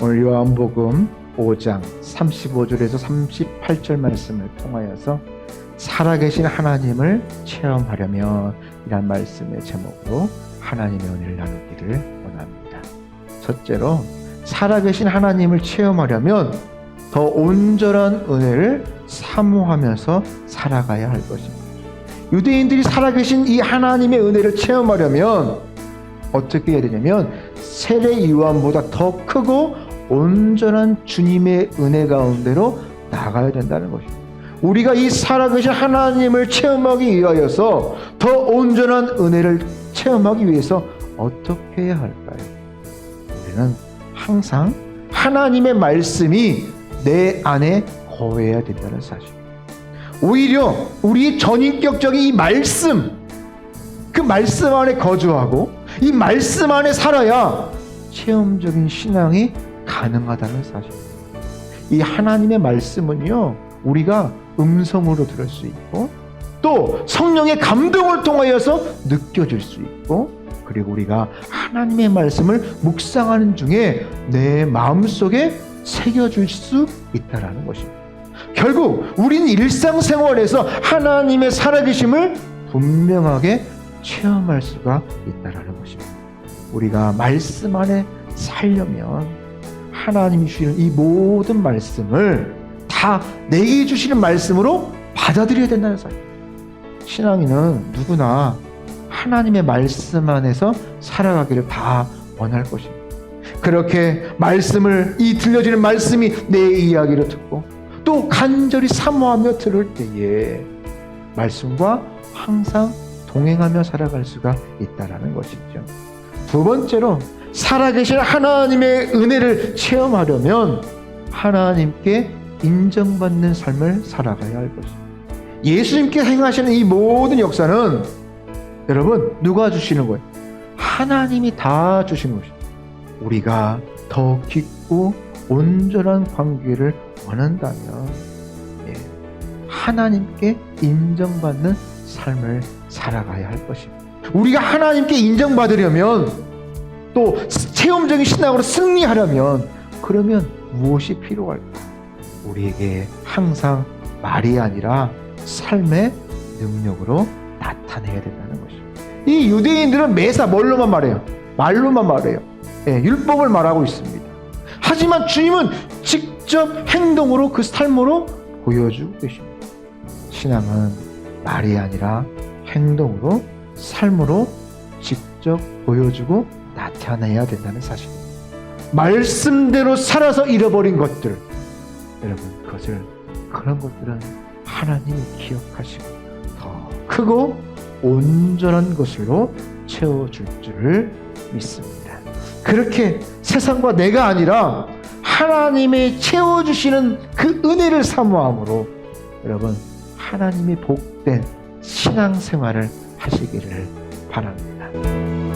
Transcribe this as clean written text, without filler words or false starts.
오늘 요한복음 5장 35절에서 38절 말씀을 통하여서 살아계신 하나님을 체험하려면 이란 말씀의 제목으로 하나님의 은혜를 나누기를 원합니다. 첫째로, 살아계신 하나님을 체험하려면 더 온전한 은혜를 사모하면서 살아가야 할 것입니다. 유대인들이 살아계신 이 하나님의 은혜를 체험하려면 어떻게 해야 되냐면 세례 요한보다 더 크고 온전한 주님의 은혜 가운데로 나가야 된다는 것입니다. 우리가 이 살아계신 하나님을 체험하기 위하여서 더 온전한 은혜를 체험하기 위해서 어떻게 해야 할까요? 우리는 항상 하나님의 말씀이 내 안에 거해야 된다는 사실. 오히려 우리 전인격적인 이 말씀, 그 말씀 안에 거주하고 이 말씀 안에 살아야 체험적인 신앙이 가능하다는 사실. 이 하나님의 말씀은요, 우리가 음성으로 들을 수 있고 또 성령의 감동을 통하여서 느껴질 수 있고, 그리고 우리가 하나님의 말씀을 묵상하는 중에 내 마음속에 새겨줄 수 있다는 것입니다. 결국 우리는 일상생활에서 하나님의 살아계심을 분명하게 체험할 수가 있다는 것입니다. 우리가 말씀 안에 살려면 하나님이 주시는 이 모든 말씀을 다 내게 주시는 말씀으로 받아들여야 된다는 사실. 신앙인은 누구나 하나님의 말씀 안에서 살아가기를 다 원할 것입니다. 그렇게 말씀을, 이 들려지는 말씀이 내 이야기를 듣고 또 간절히 사모하며 들을 때에 말씀과 항상 동행하며 살아갈 수가 있다는 것이죠. 두 번째로, 살아계신 하나님의 은혜를 체험하려면 하나님께 인정받는 삶을 살아가야 할 것입니다. 예수님께 행하시는 이 모든 역사는 여러분 누가 주시는 거예요? 하나님이 다 주신 것입니다. 우리가 더 깊고 온전한 관계를 원한다면 하나님께 인정받는 삶을 살아가야 할 것입니다. 우리가 하나님께 인정받으려면 또 체험적인 신앙으로 승리하려면 그러면 무엇이 필요할까? 우리에게 항상 말이 아니라 삶의 능력으로 나타내야 된다는 것입니다. 이 유대인들은 매사 뭘로만 말해요? 말로만 말해요. 율법을 말하고 있습니다. 하지만 주님은 직접 행동으로, 그 삶으로 보여주고 계십니다. 신앙은 말이 아니라 행동으로, 삶으로 직접 보여주고 나타내야 된다는 사실입니다. 말씀대로 살아서 잃어버린 것들, 여러분 그런 것들은 하나님이 기억하시고 더 크고 온전한 것으로 채워줄 줄을 믿습니다. 그렇게 세상과 내가 아니라 하나님의 채워주시는 그 은혜를 사모함으로 여러분 하나님의 복된 신앙생활을 하시기를 바랍니다.